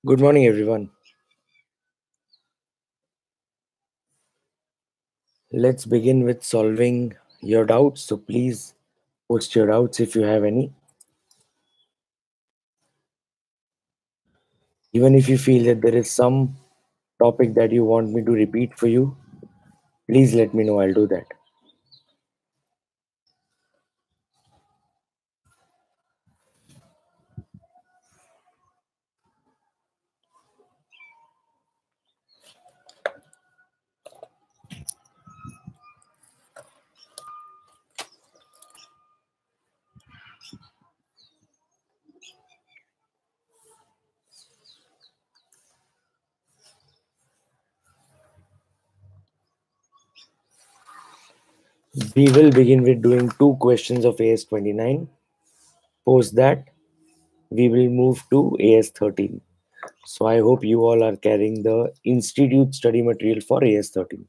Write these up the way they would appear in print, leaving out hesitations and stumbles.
Good morning, everyone. Let's begin with solving your doubts. So please post your doubts if you have any. Even if you feel that there is some topic that you want me to repeat for you, please let me know. I'll do that. We will begin with doing two questions of AS29. Post that, we will move to AS13. So I hope you all are carrying the institute study material for AS13.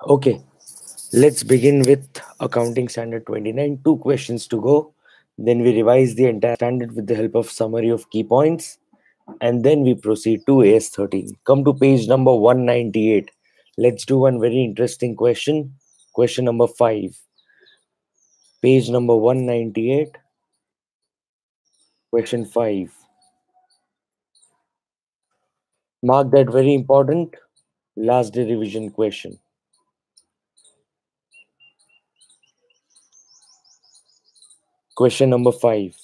Okay, let's begin with Accounting Standard 29. Two questions to go. Then we revise the entire standard with the help of summary of key points. And then we proceed to AS13. Come to page number 198. Let's do one very interesting question. Question number 5. Page number 198. Question 5. Mark that very important last day revision question. Question number 5.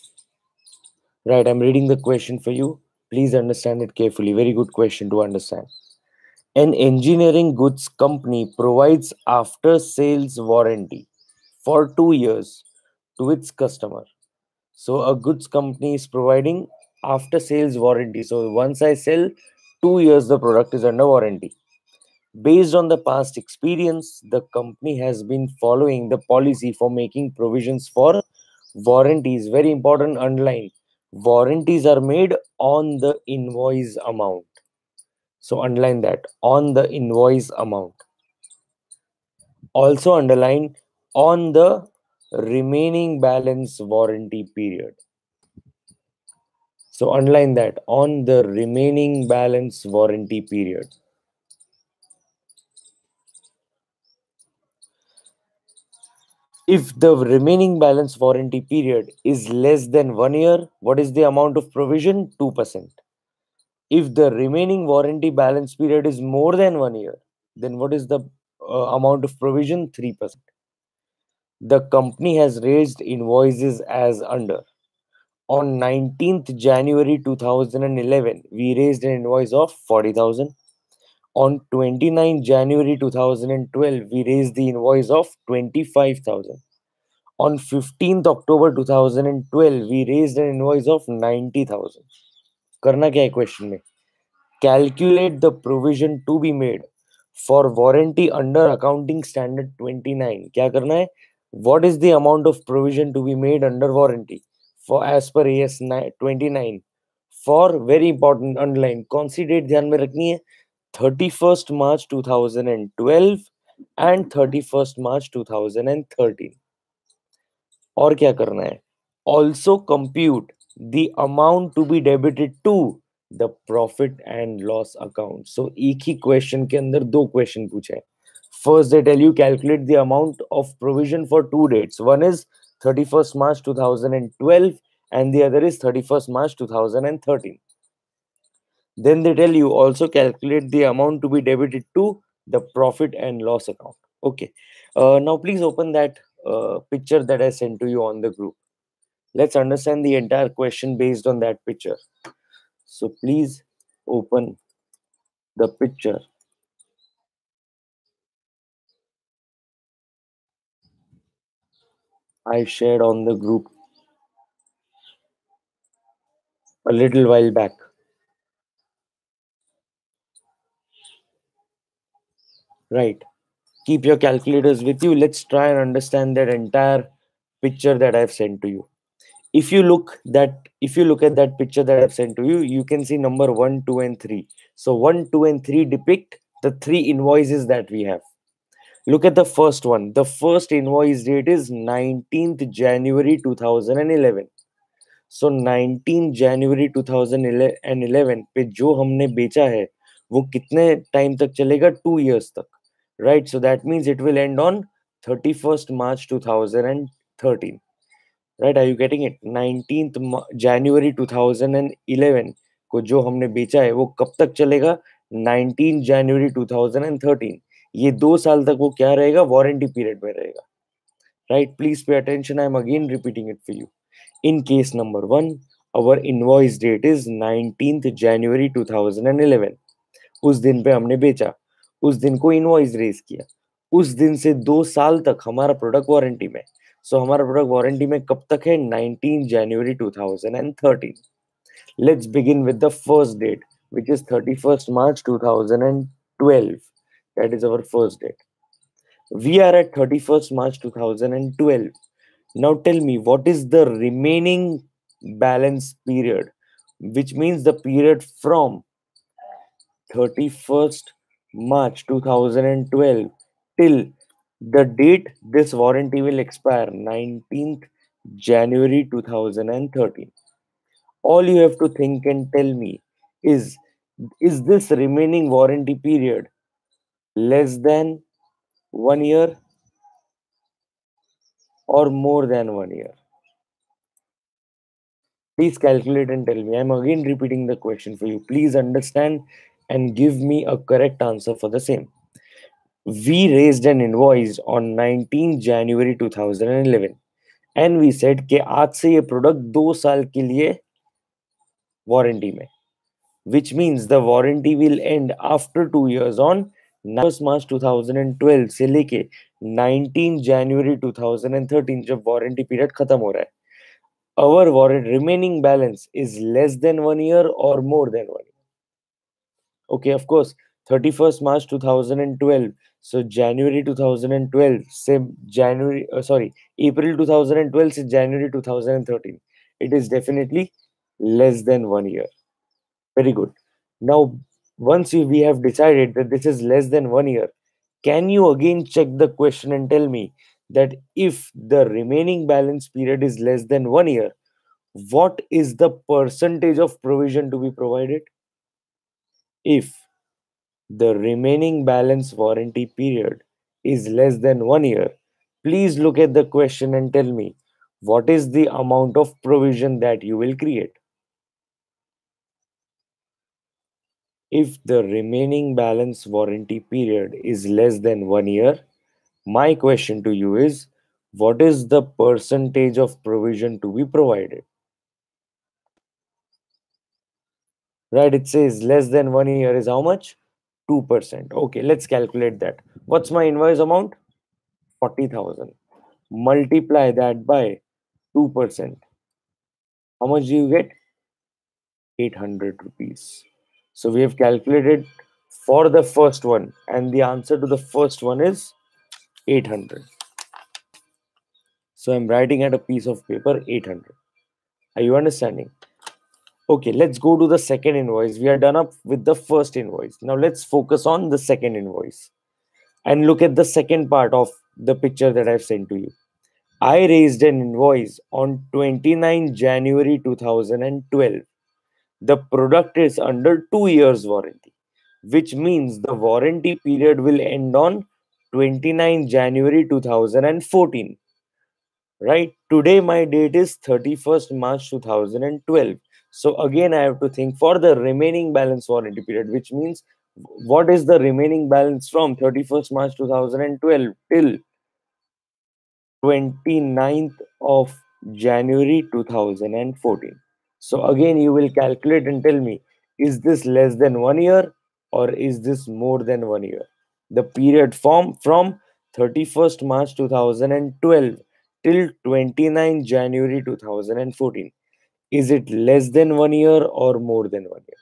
Right, I'm reading the question for you. Please understand it carefully. Very good question to understand. An engineering goods company provides after sales warranty for 2 years to its customer. So a goods company is providing after sales warranty. So once I sell, 2 years the product is under warranty. Based on the past experience, the company has been following the policy for making provisions for warranties. Very important, underline. Warranties are made on the invoice amount. So underline that, on the invoice amount. Also underline on the remaining balance warranty period. So underline that, on the remaining balance warranty period. If the remaining balance warranty period is less than 1 year, what is the amount of provision? 2%. If the remaining warranty balance period is more than 1 year, then what is the amount of provision? 3%. The company has raised invoices as under. On 19th January 2011, we raised an invoice of 40,000. On 29th January 2012, we raised the invoice of 25,000. On 15th October 2012, we raised an invoice of 90,000. करना क्या है question में? Calculate the provision to be made for warranty under accounting standard 29. क्या करना है? What is the amount of provision to be made under warranty for as per AS 29 for very important underline. कौन सी date ध्यान में रखनी है? 31st March 2012 and 31st March 2013. और क्या करना है? Also compute the amount to be debited to the profit and loss account. So एक ही क्वेश्चन के अंदर दो क्वेश्चन पूछे. First they tell you calculate the amount of provision for two dates. One is 31st March 2012 and the other is 31st March 2013. Then they tell you also calculate the amount to be debited to the profit and loss account. Okay. Now please open that picture that I sent to you on the group. Let's understand the entire question based on that picture. So please open the picture. I shared on the group a little while back. Right. Keep your calculators with you. Let's try and understand that entire picture that I've sent to you. If you look at that picture that I've sent to you, you can see number 1, 2, and 3. So 1, 2, and 3 depict the three invoices that we have. Look at the first one. The first invoice date is 19th January 2011. So 19 January 2011 पे जो हमने बेचा है वो कितने time तक चलेगा? 2 years तक, right? So that means it will end on 31st March 2013. Right, are you getting it? 19th January 2011 को जो हमने बेचा है वो कब तक चलेगा? 19 January 2013. ये 2 साल तक वो क्या रहेगा? वारंटी पीरियड में रहेगा. Right, please pay attention. I am again repeating it for you. In case number 1, our invoice date is 19th January 2011. उस दिन पे हमने बेचा, उस दिन को इनवॉइस रेज किया, उस दिन से 2 साल तक हमारा प्रोडक्ट वारंटी में. सो हमारा प्रोडक्ट वारंटी में कब तक है? 19 January 2013. Let's begin with the first date, which is 31st March 2012. That is our first date. We are at 31st March 2012. Now tell me, what is the remaining balance period, which means the period from 31st March 2012 till the date this warranty will expire, 19th January 2013. All you have to think and tell me is this remaining warranty period less than 1 year or more than 1 year? Please calculate and tell me. I'm again repeating the question for you. Please understand and give me a correct answer for the same. We raised an invoice on 19 January 2011 and we said कि आज से ये product 2 साल के लिए warranty में, which means the warranty will end after 2 years on 1st March 2012 से लेके 19 January 2013 जब वारंटी पीरियड खत्म हो रहा है. Our warrant remaining balance is less than 1 year or more than 1 year. Okay, of course, 31st March 2012. So January 2012 से April 2012 से January 2013. It is definitely less than 1 year. Very good. Now, once we have decided that this is less than 1 year, can you again check the question and tell me that if the remaining balance period is less than 1 year, what is the percentage of provision to be provided? If the remaining balance warranty period is less than 1 year, please look at the question and tell me what is the amount of provision that you will create. If the remaining balance warranty period is less than 1 year, my question to you is, what is the percentage of provision to be provided? Right, it says less than 1 year is how much? 2%. Okay, let's calculate that. What's my invoice amount? 40,000. multiply that by 2%. How much do you get? 800 rupees. So we have calculated for the first one, and the answer to the first one is 800. So I'm writing at a piece of paper 800. Are you understanding? Okay, let's go to the second invoice. We are done up with the first invoice. Now let's focus on the second invoice and look at the second part of the picture that I've sent to you. I raised an invoice on 29 January 2012. The product is under 2 years warranty, which means the warranty period will end on 29 January 2014. Right? Today my date is 31st March 2012. So again I have to think for the remaining balance warranty period, which means what is the remaining balance from 31st March 2012 till 29th of January 2014. So again you will calculate and tell me, is this less than 1 year or is this more than 1 year? The period from 31st March 2012 till 29 January 2014. Is it less than 1 year or more than 1 year?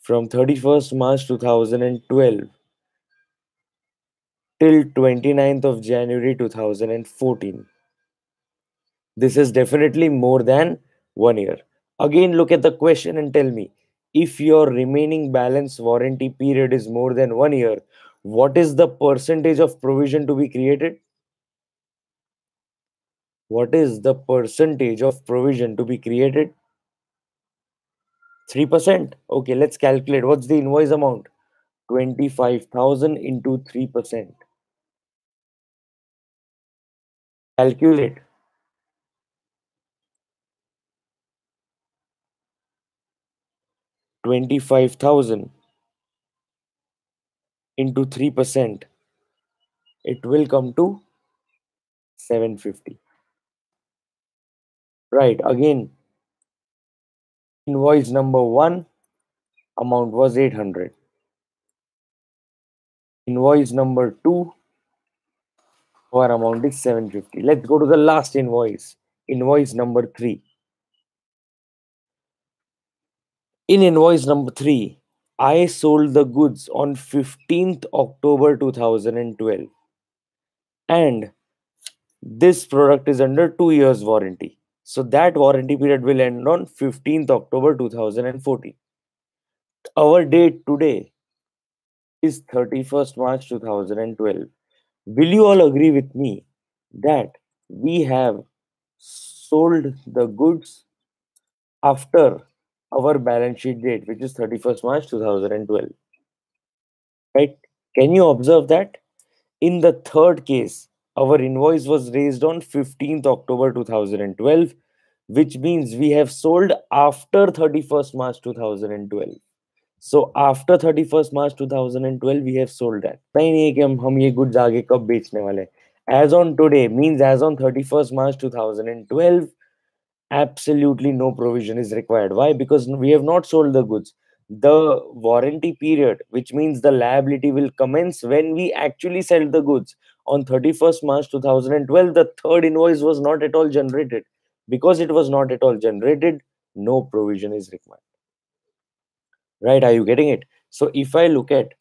From 31st March 2012 till 29th of January 2014. This is definitely more than 1 year. Again, look at the question and tell me, if your remaining balance warranty period is more than 1 year, what is the percentage of provision to be created? What is the percentage of provision to be created? 3%. Okay, let's calculate. What's the invoice amount? 25,000 into 3%. Calculate. 25,000 into 3%. It will come to 750. Right, again, invoice number 1, amount was 800. Invoice number 2, our amount is 750. Let's go to the last invoice. Invoice number 3. In invoice number 3, I sold the goods on 15th October 2012. And this product is under 2 years warranty. So that warranty period will end on 15th October 2014. Our date today is 31st March 2012. Will you all agree with me that we have sold the goods after our balance sheet date, which is 31st March 2012? Right? Can you observe that? In the third case, our invoice was raised on 15th October 2012, which means we have sold after 31st March 2012. So after 31st March 2012, we have sold that. नहीं नहीं कि हम ये goods आगे कब बेचने वाले. As on today means as on 31st March 2012, absolutely no provision is required. Why? Because we have not sold the goods. The warranty period, which means the liability, will commence when we actually sell the goods. On 31st March 2012, the third invoice was not at all generated. Because it was not at all generated, no provision is required. Right? Are you getting it? So if I look at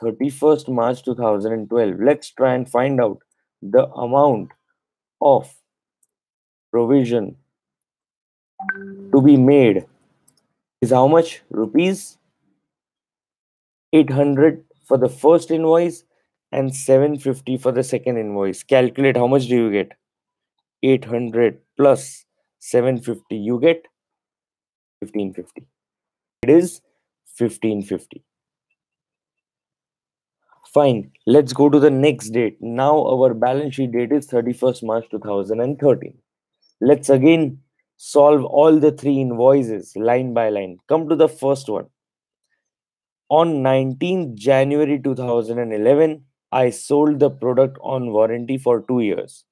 31st March 2012, let's try and find out the amount of provision to be made is how much? Rupees 800 for the first invoice and 750 for the second invoice. Calculate how much do you get? 800 plus 750, you get 1550. It is 1550. Fine, let's go to the next date. Now our balance sheet date is 31st March 2013. Let's again solve all the three invoices line by line. Come to the first one. On 19th January 2011, I sold the product on warranty for 2 years,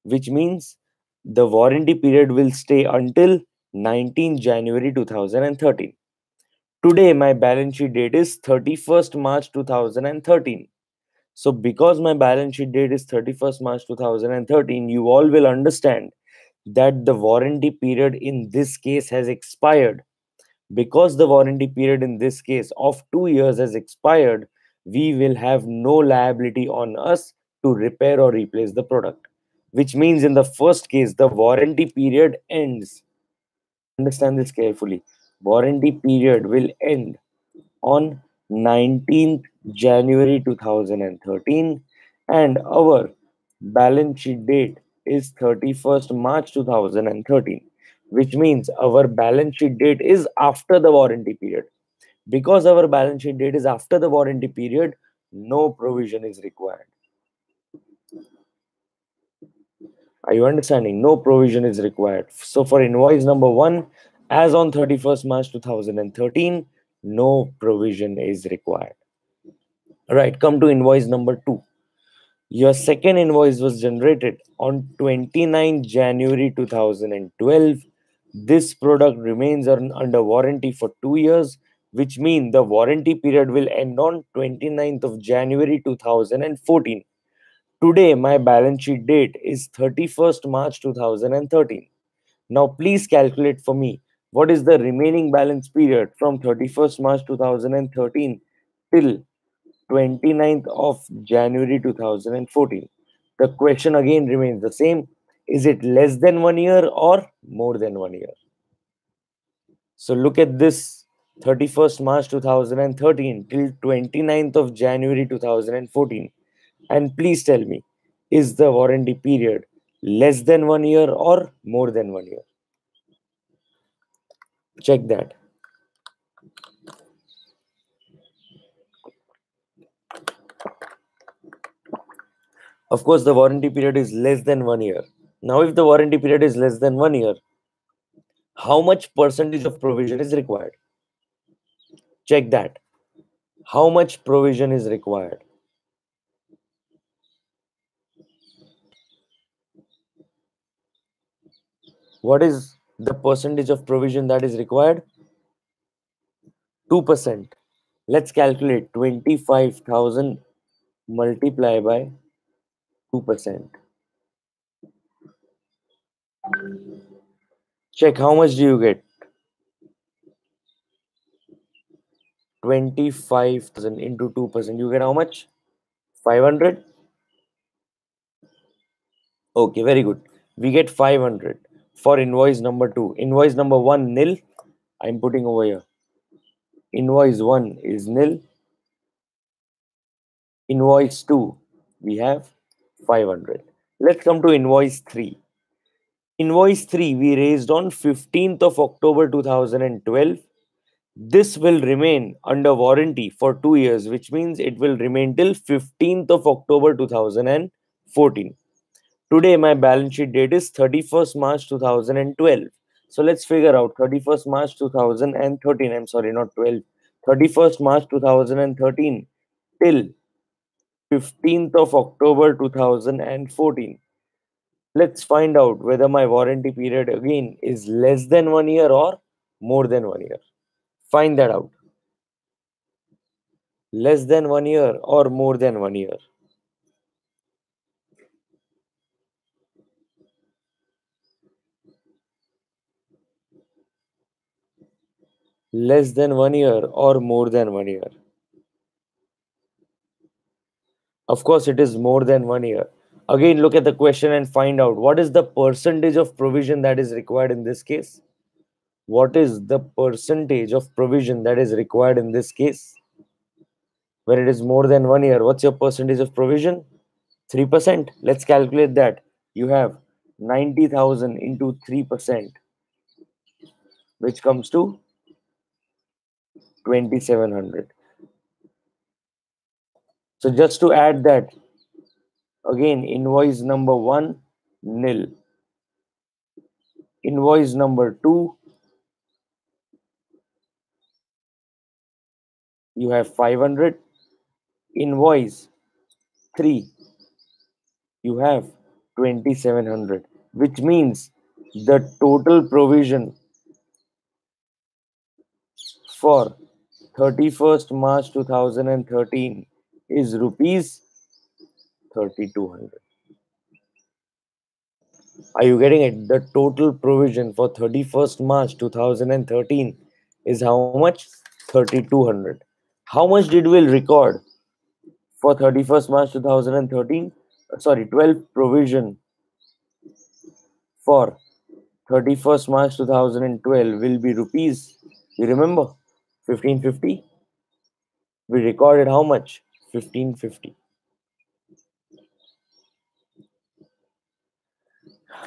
which means the warranty period will stay until 19th January 2013. Today, my balance sheet date is 31st March 2013. So because my balance sheet date is 31st March 2013, you all will understand that the warranty period in this case has expired. Because the warranty period in this case of 2 years has expired, we will have no liability on us to repair or replace the product. Which means in the first case, the warranty period ends. Understand this carefully. Warranty period will end on 19th January 2013 and our balance sheet date is 31st March 2013, which means our balance sheet date is after the warranty period. Because our balance sheet date is after the warranty period, no provision is required. Are you understanding? No provision is required. So for invoice number 1, as on 31st March 2013, no provision is required. Right, come to invoice number 2. Your second invoice was generated on 29 January 2012. This product remains under warranty for 2 years, which means the warranty period will end on 29th of January 2014. Today, my balance sheet date is 31st March 2013. Now, please calculate for me what is the remaining balance period from 31st March 2013 till 29th of January 2014. The question again remains the same. Is it less than 1 year or more than 1 year? So look at this, 31st March 2013 till 29th of January 2014. And please tell me, is the warranty period less than 1 year or more than 1 year? Check that. Of course, the warranty period is less than 1 year. Now, if the warranty period is less than 1 year, how much percentage of provision is required? Check that. How much provision is required? What is the percentage of provision that is required? 2%. Let's calculate 25,000 multiply by 2%. Check how much do you get? 25,000 into 2%. You get how much? 500? Okay, very good. We get 500 for invoice number 2. Invoice number 1, nil. I'm putting over here. Invoice 1 is nil. Invoice 2, we have 500. Let's come to invoice 3. Invoice 3 we raised on 15th of October 2012. This will remain under warranty for 2 years, which means it will remain till 15th of October 2014. Today, my balance sheet date is 31st March 2012. So let's figure out 31st March 2013. I'm sorry, not 12. 31st March 2013 till 15th of October 2014. Let's find out whether my warranty period again is less than 1 year or more than 1 year. Find that out. Less than 1 year or more than 1 year. Less than 1 year or more than 1 year. Of course, it is more than 1 year. Again, look at the question and find out what is the percentage of provision that is required in this case. What is the percentage of provision that is required in this case? When it is more than 1 year, what's your percentage of provision? 3%. Let's calculate that. You have 90,000 into 3%, which comes to 2,700. So just to add that, again, invoice number 1, nil. Invoice number 2, you have 500. Invoice 3, you have 2,700, which means the total provision for 31st March 2013 is rupees 3,200. Are you getting it? The total provision for 31st March 2013 is how much? 3,200. How much did we record for 31st March 2013? Sorry, 12 provision for 31st March 2012 will be rupees. You remember? 1550. We recorded how much? 1550.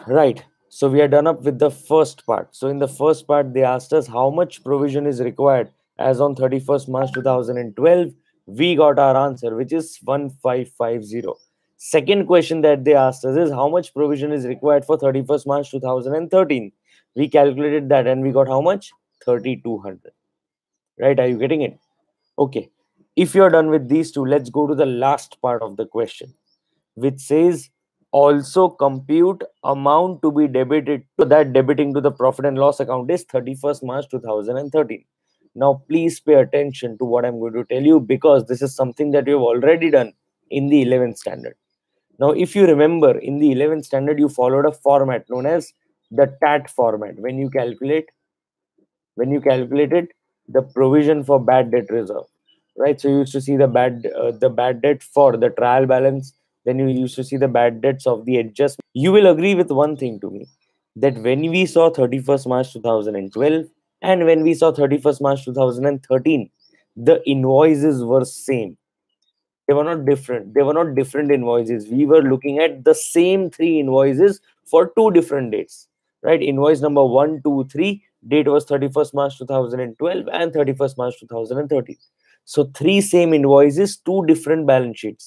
Right. So we are done up with the first part. So in the first part, they asked us how much provision is required as on 31st March 2012. We got our answer, which is 1550. Second question that they asked us is how much provision is required for 31st March 2013. We calculated that and we got how much? 3,200. Right? Are you getting it? Okay. If you're done with these two, let's go to the last part of the question, which says also compute amount to be debited, to that debiting to the profit and loss account is 31st March 2013. Now please pay attention to what I'm going to tell you, because this is something that you've already done in the 11th standard. Now if you remember, in the 11th standard you followed a format known as the TAT format when you calculated the provision for bad debt reserve, right? So you used to see the bad debt for the trial balance, then you used to see the bad debts of the adjustment. You will agree with one thing to me, that when we saw 31st March 2012 and when we saw 31st March 2013, the invoices were same. They were not different. They were not different invoices. We were looking at the same three invoices for two different dates, right? Invoice number 1, 2, 3, date was 31st March 2012 and 31st March 2013. So three same invoices, two different balance sheet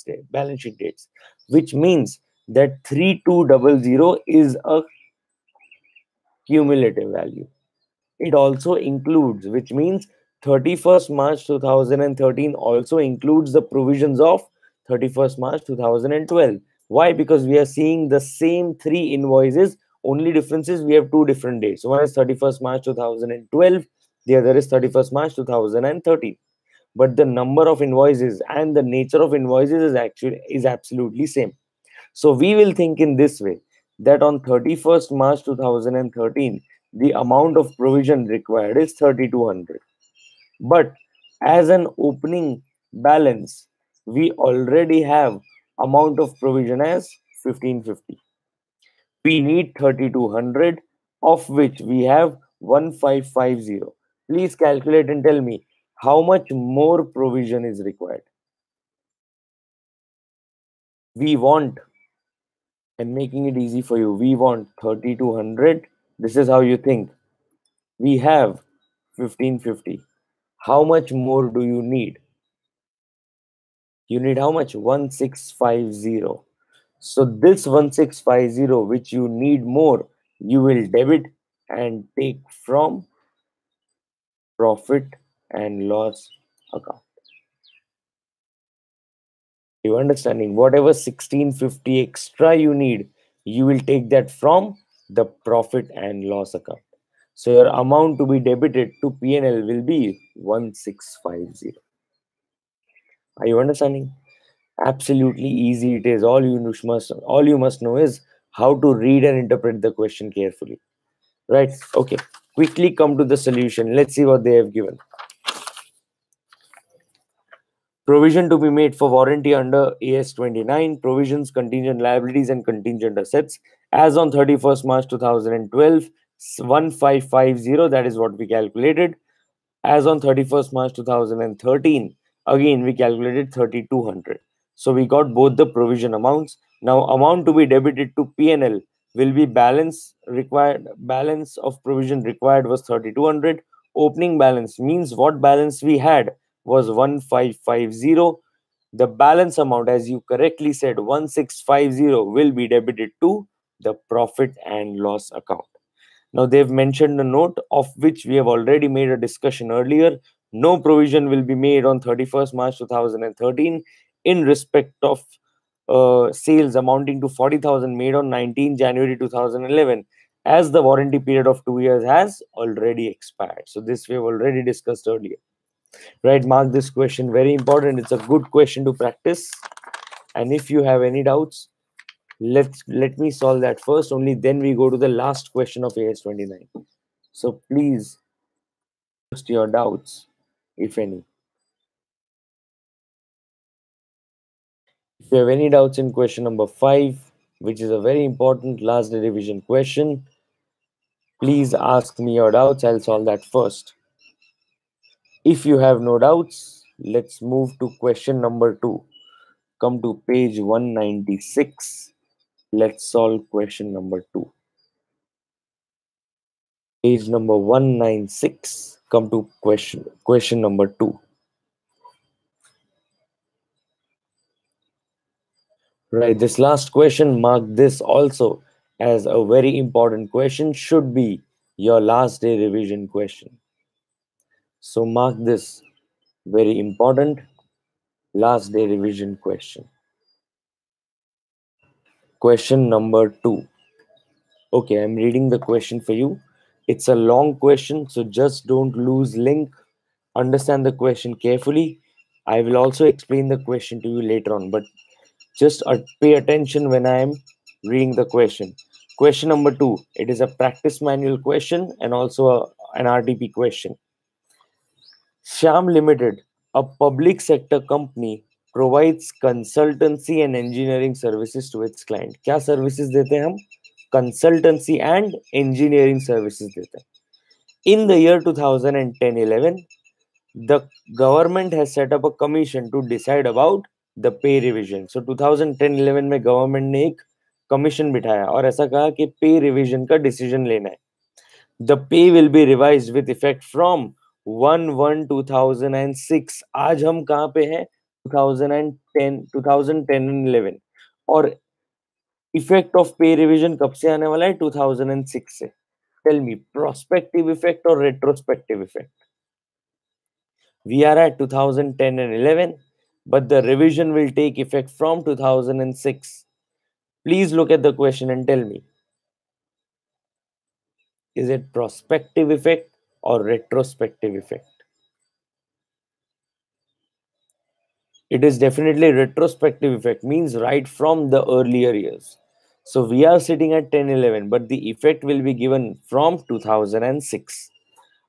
dates, which means that 3,200 is a cumulative value. It also includes, which means 31st March 2013 also includes the provisions of 31st March 2012. Why? Because we are seeing the same three invoices, only difference is we have two different dates. One is 31st March 2012, the other is 31st March 2013. But the number of invoices and the nature of invoices is absolutely same. So we will think in this way, that on 31st March 2013, the amount of provision required is 3,200. But as an opening balance, we already have amount of provision as 1550. We need 3,200, of which we have 1550. Please calculate and tell me how much more provision is required. We want, and making it easy for you, we want 3,200. This is how you think. We have 1550. How much more do you need? You need how much? 1650. So this 1650, which you need more, you will debit and take from profit and loss account. You understanding? Whatever 1650 extra you need, you will take that from the profit and loss account. So your amount to be debited to P&L will be 1650. Are you understanding? Absolutely easy it is. All you must know is how to read and interpret the question carefully. Right? Okay. Quickly come to the solution. Let's see what they have given. Provision to be made for warranty under AS 29, provisions, contingent liabilities and contingent assets. As on 31st March 2012, 1550, that is what we calculated. As on 31st March 2013, again we calculated 3,200. So we got both the provision amounts. Now amount to be debited to P&L will be balance of provision required was 3,200. Opening balance means what balance we had was 1550. The balance amount, as you correctly said, 1650, will be debited to the profit and loss account. Now they've mentioned a note of which we have already made a discussion earlier. No provision will be made on 31st March 2013 in respect of sales amounting to 40,000 made on 19 January 2011, as the warranty period of 2 years has already expired. So this we have already discussed earlier. Right, mark this question very important. It's a good question to practice. And if you have any doubts, let me solve that first, only then we go to the last question of AS 29. So please post your doubts, if any. If you have any doubts in question number 5, which is a very important last day revision question, please ask me your doubts. I'll solve that first. If you have no doubts, let's move to question number 2. Come to page 196. Let's solve question number 2. Page number 196. Come to question number 2. Right, this last question, mark this also as a very important question, should be your last day revision question. So mark this, very important last day revision question. Question number 2. Okay, I'm reading the question for you. It's a long question, so just don't lose link. Understand the question carefully. I will also explain the question to you later on, but just pay attention when I am reading the question. Question number 2. It is a practice manual question and also an RTP question. Shyam Limited, a public sector company, provides consultancy and engineering services to its client. क्या services देते हैं हम? Consultancy and engineering services देते हैं. In the year 2010-11, the government has set up a commission to decide about the pay revision. So 2010-11 में government ने एक commission बिठाया और ऐसा कहा कि pay revision का decision लेना है. The pay will be revised with effect from 1/1/2006. आज हम कहाँ पे हैं? 2010 and 11. और effect of pay revision कब से आने वाला है? 2006 से. Tell me, prospective effect or retrospective effect? We are at 2010 and 11, but the revision will take effect from 2006. Please look at the question and tell me, is it prospective effect or retrospective effect? It is definitely retrospective effect, means right from the earlier years. So we are sitting at 10-11, but the effect will be given from 2006.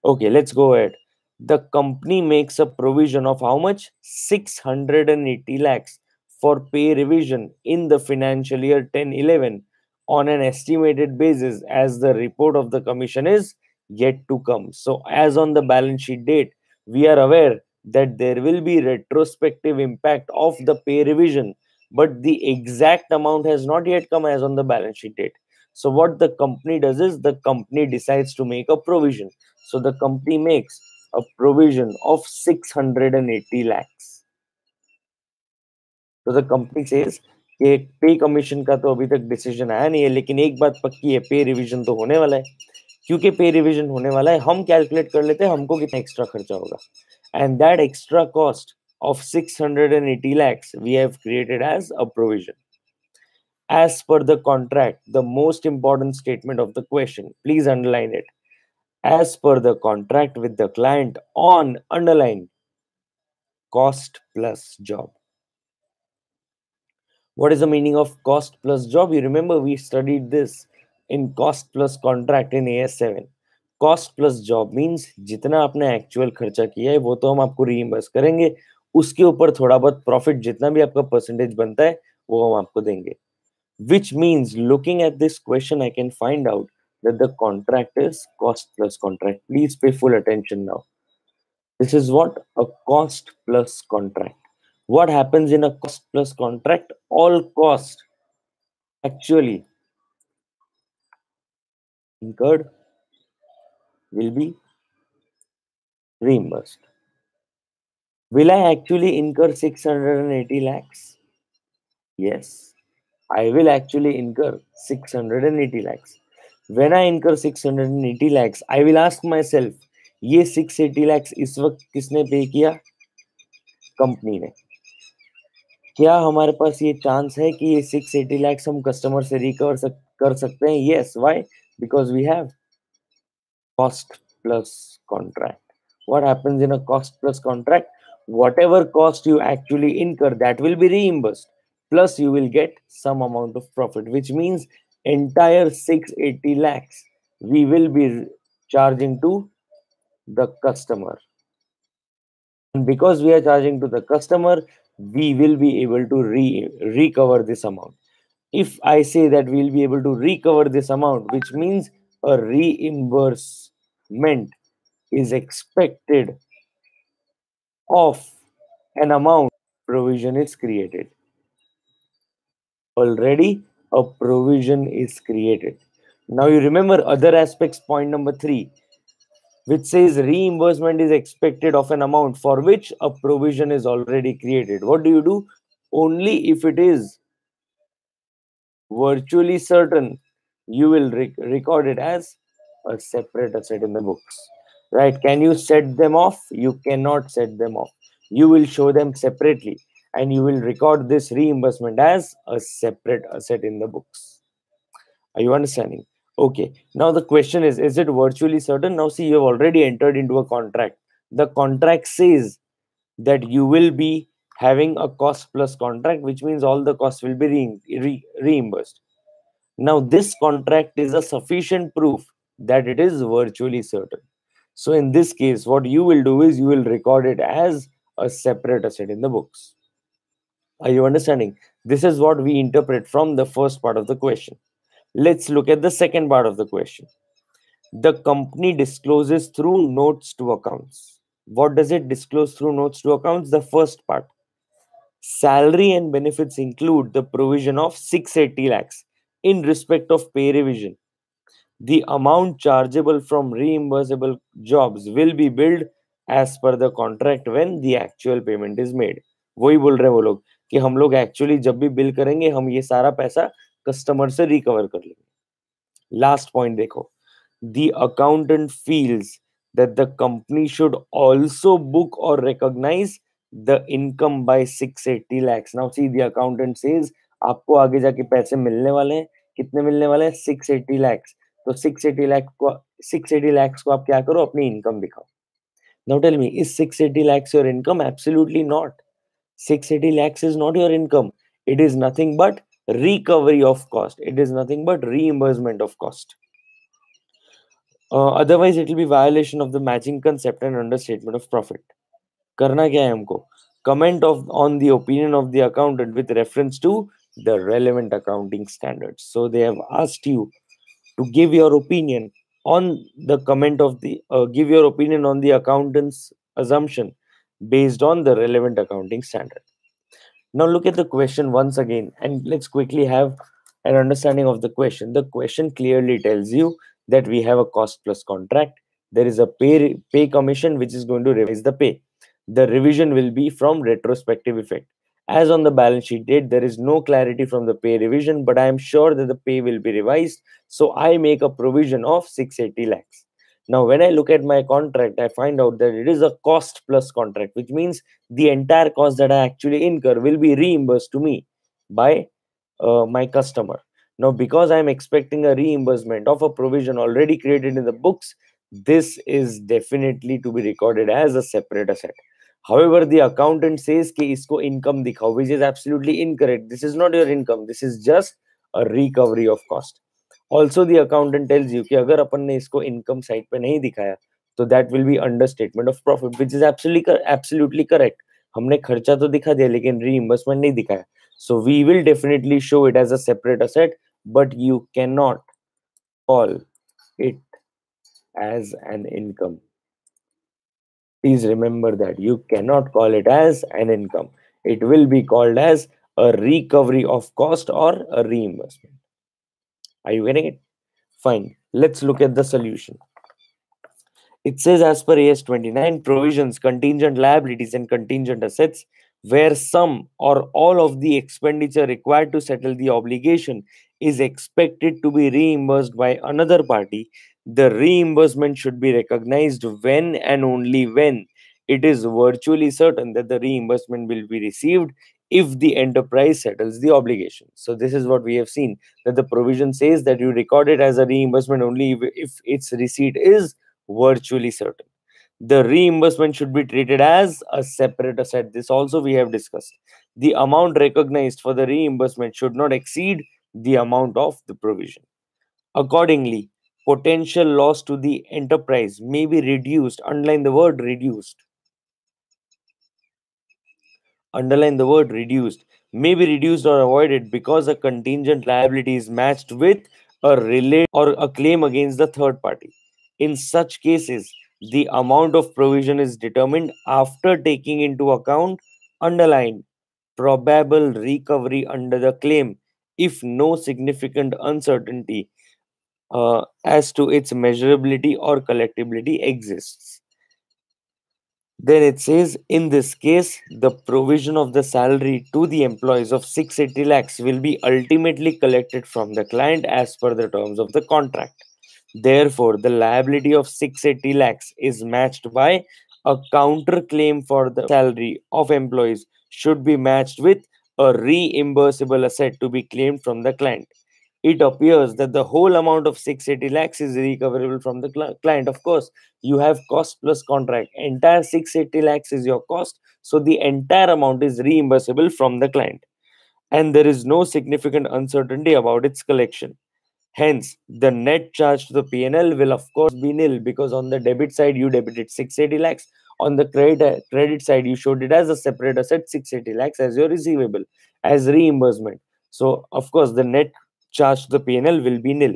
Okay, let's go ahead. The company makes a provision of how much? 680 lakhs for pay revision in the financial year 10-11 on an estimated basis, as the report of the commission is yet to come. So as on the balance sheet date, we are aware that there will be retrospective impact of the pay revision, but the exact amount has not yet come as on the balance sheet date. So what the company does is the company decides to make a provision. So the company makes a provision of 680 lakhs. So the company says कि पे commission का तो अभी तक decision आया नहीं है, लेकिन एक बात पक्की है, पे रिवीजन तो होने वाला है. क्योंकि पे रिवीजन होने वाला है, हम कैलकुलेट कर लेते हैं हमको कितना एक्स्ट्रा खर्चा होगा. And that extra cost of 680 lakhs we have created as a provision. As per the contract, the most important statement of the question, please underline it. As per the contract with the client on, underline, cost plus job. What is the meaning of cost plus job? You remember we studied this in cost plus contract in AS7. Cost plus job means जितना आपने actual खर्चा किया है वो तो हम आपको reimburse करेंगे, उसके ऊपर थोड़ा बहुत प्रॉफिट जितना भी आपका परसेंटेज बनता है वो हम आपको देंगे. Which means looking at this question I can find out that the contract is cost plus contract. Please pay full attention now. This is what? A cost plus contract. What happens in a cost plus contract? All cost actually incurred will be reimbursed. Will I actually incur 680 lakhs? Yes, I will actually incur 680 lakhs. When I incur 680 lakhs, I will ask myself, ये 680 lakhs इस वक्त किसने पे किया? Company ने. क्या हमारे पास ये चांस है कि ये 680 lakhs हम कस्टमर से रिकवर कर सकते हैं? Yes. Why? Because we have cost plus contract. What happens in a cost plus contract? Whatever cost you actually incur, that will be reimbursed. plus you will get some amount of profit, which means entire 680 lakhs we will be charging to the customer. And because we are charging to the customer, we will be able to recover this amount. If I say that we'll be able to recover this amount, which means a reimbursement is expected of an amount, provision is created. Already a provision is created. Now you remember other aspects, point number 3, which says reimbursement is expected of an amount for which a provision is already created. What do you do? Only if it is virtually certain, you will record it as a separate asset in the books. Right? Can you set them off? You cannot set them off. You will show them separately and you will record this reimbursement as a separate asset in the books. Are you understanding? Okay. Now the question is it virtually certain? Now see, you have already entered into a contract. The contract says that you will be having a cost plus contract, which means all the costs will be reimbursed. Now this contract is a sufficient proof that it is virtually certain. So in this case, what you will do is you will record it as a separate asset in the books. Are you understanding? This is what we interpret from the first part of the question. Let's look at the second part of the question. The company discloses through notes to accounts. What does it disclose through notes to accounts? The first part. Salary and benefits include the provision of 680 lakhs in respect of pay revision. The amount chargeable from reimbursable jobs will be billed as per the contract when the actual payment is made. वही बोल रहे हैं वो लोग कि हम लोग actually जब भी बिल करेंगे हम ये सारा पैसा कस्टमर से रिकवर कर लेंगे. लास्ट पॉइंट देखो. The accountant feels that the company should also book or recognize the income by 680 lakhs. Now see, the accountant says आपको आगे जाके पैसे मिलने वाले हैं. कितने मिलने वाले हैं? 680 lakhs. तो 680 lakhs को आप क्या करो? अपनी इनकम दिखाओ. Now tell me, is 680 lakhs your income? Absolutely not. 680 lakhs is not your income. It is nothing but recovery of cost. It is nothing but reimbursement of cost. Otherwise, it will be violation of the matching concept and understatement of profit. करना क्या है हमको? Comment on the opinion of the accountant with reference to the relevant accounting standards. So they have asked you to give your opinion on the comment of the give your opinion on the accountant's assumption based on the relevant accounting standard. Now look at the question once again and let's quickly have an understanding of the question. The question clearly tells you that we have a cost plus contract. There is a pay commission which is going to revise the pay. The revision will be from retrospective effect. As on the balance sheet date, there is no clarity from the pay revision, but I am sure that the pay will be revised. So I make a provision of 680 lakhs. Now, when I look at my contract, I find out that it is a cost plus contract, which means the entire cost that I actually incur will be reimbursed to me by my customer. Now, because I'm expecting a reimbursement of a provision already created in the books, this is definitely to be recorded as a separate asset. However, the accountant says कि इसको income दिखाओ, which is absolutely incorrect. This is not your income. This is just a recovery of cost. Also, the accountant tells you कि अगर अपन ने इसको income side पे नहीं दिखाया, तो that will be understatement of profit, which is absolutely correct. हमने खर्चा तो दिखा दिया, लेकिन reimbursement नहीं दिखाया. So we will definitely show it as a separate asset, but you cannot call it as an income. Please remember that you cannot call it as an income. It will be called as a recovery of cost or a reimbursement. Are you getting it? Fine. Let's look at the solution. It says, as per AS 29, provisions, contingent liabilities, and contingent assets, where some or all of the expenditure required to settle the obligation is expected to be reimbursed by another party, the reimbursement should be recognized when and only when it is virtually certain that the reimbursement will be received if the enterprise settles the obligation. So this is what we have seen, that the provision says that you record it as a reimbursement only if its receipt is virtually certain. The reimbursement should be treated as a separate asset. This also we have discussed. The amount recognized for the reimbursement should not exceed the amount of the provision. Accordingly, potential loss to the enterprise may be reduced. Underline the word reduced. Underline the word reduced. May be reduced or avoided because a contingent liability is matched with a relate or a claim against the third party. In such cases, the amount of provision is determined after taking into account, underline, probable recovery under the claim if no significant uncertainty as to its measurability or collectability exists. Then it says, in this case, the provision of the salary to the employees of 680 lakhs will be ultimately collected from the client as per the terms of the contract. Therefore, the liability of 680 lakhs is matched by a counterclaim for the salary of employees should be matched with a reimbursable asset to be claimed from the client. It appears that the whole amount of 680 lakhs is recoverable from the client. Of course, you have cost plus contract. Entire 680 lakhs is your cost. So the entire amount is reimbursable from the client. And there is no significant uncertainty about its collection. Hence, the net charge to the P&L will of course be nil, because on the debit side you debited 680 lakhs. On the credit side you showed it as a separate asset, 680 lakhs as your receivable, as reimbursement. So of course the net charge to the P&L will be nil.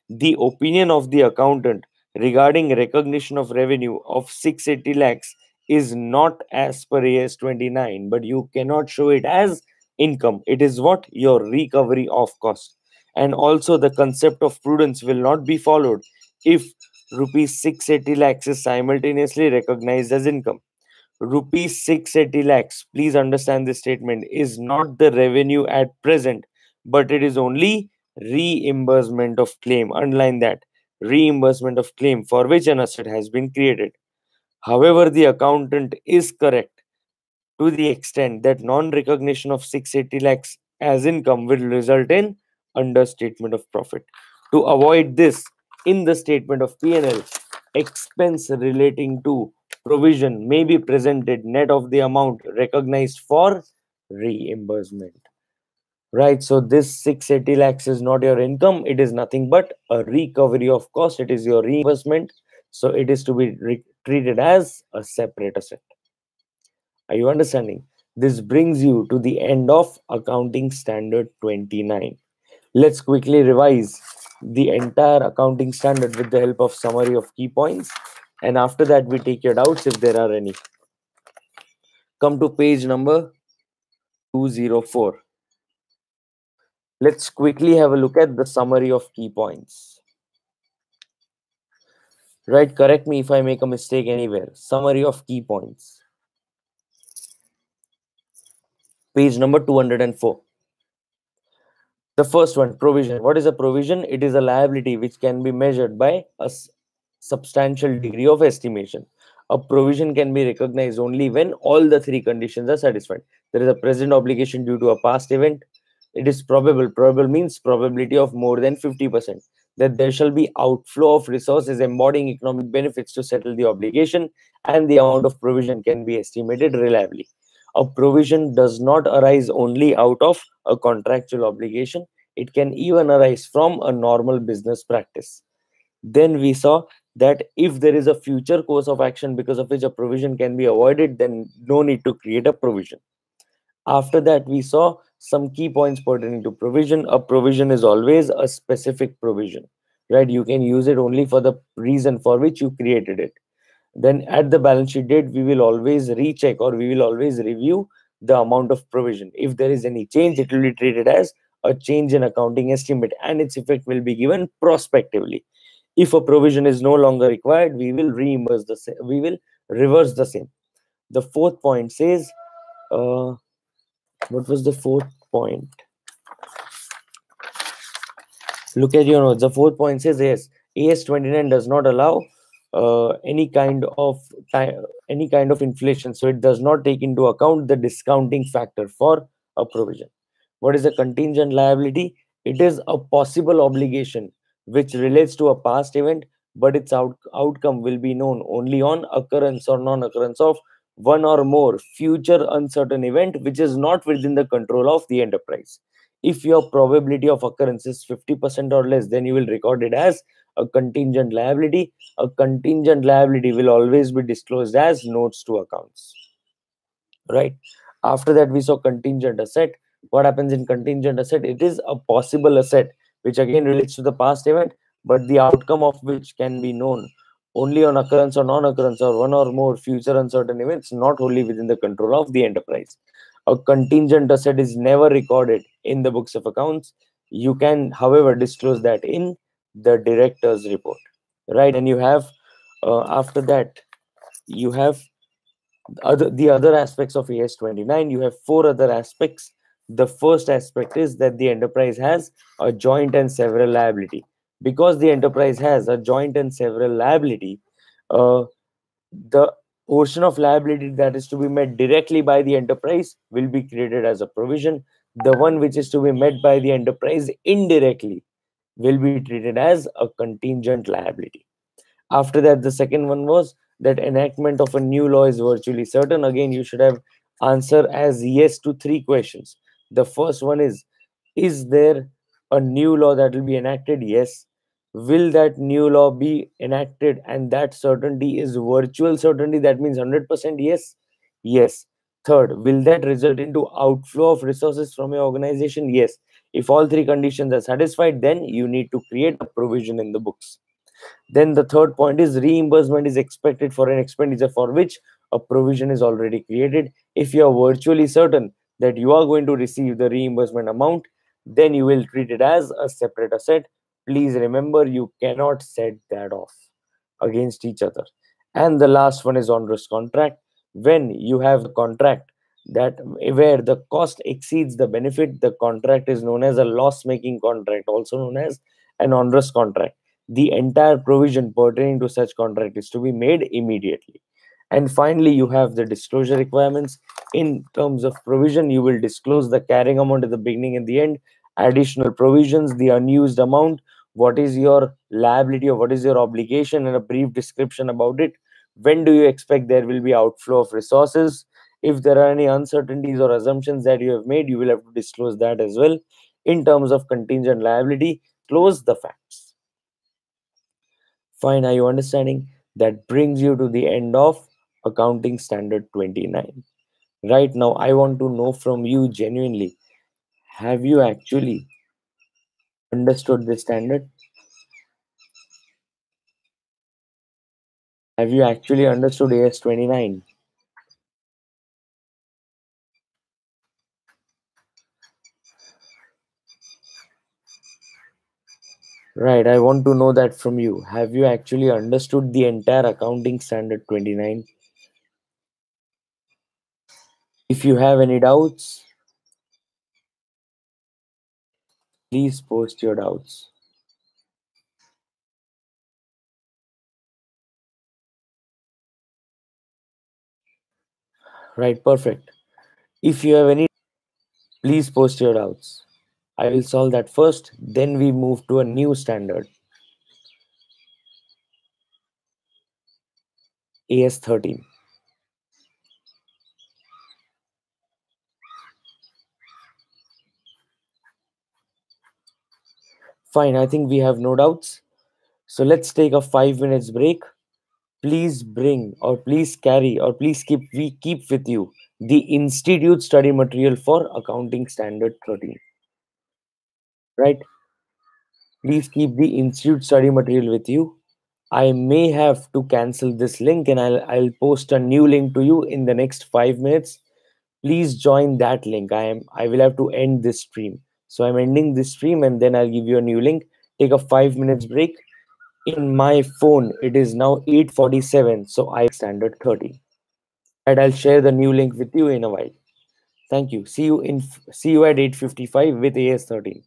The opinion of the accountant regarding recognition of revenue of 680 lakhs is not as per AS 29, but you cannot show it as income. It is what? Your recovery of cost. And also the concept of prudence will not be followed if rupees 680 lakhs is simultaneously recognized as income. Rupees 680 lakhs, please understand this statement, is not the revenue at present, but it is only reimbursement of claim. Underline that. Reimbursement of claim for which an asset has been created. However, the accountant is correct to the extent that non-recognition of 680 lakhs as income will result in understatement of profit. To avoid this, in the statement of P&L, expense relating to provision may be presented net of the amount recognized for reimbursement. Right, so this 680 lakhs is not your income, it is nothing but a recovery of cost, it is your reimbursement, so it is to be treated as a separate asset. Are you understanding? This brings you to the end of Accounting Standard 29. Let's quickly revise the entire accounting standard with the help of summary of key points, and after that we take your doubts if there are any. Come to page number 204. Let's quickly have a look at the summary of key points. Right, correct me if I make a mistake anywhere. Summary of key points. Page number 204. The first one, provision. What is a provision? It is a liability which can be measured by a substantial degree of estimation. A provision can be recognized only when all the three conditions are satisfied. There is a present obligation due to a past event. It is probable. Probable means probability of more than 50%. That there shall be outflow of resources embodying economic benefits to settle the obligation, and the amount of provision can be estimated reliably. A provision does not arise only out of a contractual obligation. It can even arise from a normal business practice. Then we saw that if there is a future course of action because of which a provision can be avoided, then no need to create a provision. After that, we saw some key points pertaining to provision. A provision is always a specific provision, right? You can use it only for the reason for which you created it. Then at the balance sheet date, we will always recheck, or we will always review the amount of provision. If there is any change, it will be treated as a change in accounting estimate, and its effect will be given prospectively. If a provision is no longer required, we will reimburse the same, we will reverse the same. The fourth point says, what was the fourth point? Look at your notes. The fourth point says, yes, AS 29 does not allow any kind of inflation, so it does not take into account the discounting factor for a provision. What is a contingent liability? It is a possible obligation which relates to a past event but its outcome will be known only on occurrence or non-occurrence of one or more future uncertain event which is not within the control of the enterprise. If your probability of occurrence is 50% or less, then you will record it as a contingent liability. A contingent liability will always be disclosed as notes to accounts. Right? After that, we saw contingent asset. What happens in contingent asset? It is a possible asset, which again relates to the past event, but the outcome of which can be known only on occurrence or non-occurrence or one or more future uncertain events, not wholly within the control of the enterprise. A contingent asset is never recorded in the books of accounts. You can, however, disclose that in the director's report, right? And you have, after that, you have the other aspects of AS29. You have four other aspects. The first aspect is that the enterprise has a joint and several liability. Because the enterprise has a joint and several liability, the portion of liability that is to be met directly by the enterprise will be created as a provision. The one which is to be met by the enterprise indirectly will be treated as a contingent liability. After that, the second one was that enactment of a new law is virtually certain. Again, you should have answer as yes to three questions. The first one is there a new law that will be enacted? Yes. Will that new law be enacted? And that certainty is virtual certainty. That means 100% yes. Yes. Third, will that result into outflow of resources from your organization? Yes. If all three conditions are satisfied, then you need to create a provision in the books. Then the third point is reimbursement is expected for an expenditure for which a provision is already created. If you are virtually certain that you are going to receive the reimbursement amount, then you will treat it as a separate asset. Please remember, you cannot set that off against each other. And the last one is onerous contract. When you have a contract that where the cost exceeds the benefit, the contract is known as a loss-making contract, also known as an onerous contract. The entire provision pertaining to such contract is to be made immediately. And finally, you have the disclosure requirements. In terms of provision, you will disclose the carrying amount at the beginning and the end, additional provisions, the unused amount, what is your liability or what is your obligation, and a brief description about it. When do you expect there will be outflow of resources? If there are any uncertainties or assumptions that you have made, you will have to disclose that as well. In terms of contingent liability, close the facts. Fine, are you understanding? That brings you to the end of accounting standard 29. Right now, I want to know from you genuinely, have you actually understood this standard? Have you actually understood AS29? Right, I want to know that from you. Have you actually understood the entire accounting standard 29? If you have any doubts, please post your doubts. Right, perfect. If you have any, please post your doubts. I will solve that first, then we move to a new standard, AS13. Fine, I think we have no doubts. So let's take a 5 minutes break. Please bring or please carry or please keep with you the institute study material for accounting standard 13. Right? Please keep the institute study material with you. I may have to cancel this link and I'll post a new link to you in the next 5 minutes. Please join that link. I will have to end this stream. So I'm ending this stream and then I'll give you a new link. Take a 5 minutes break. In my phone, it is now 8:47, so I standard 30. And I'll share the new link with you in a while. Thank you. See you at 8:55 with AS13.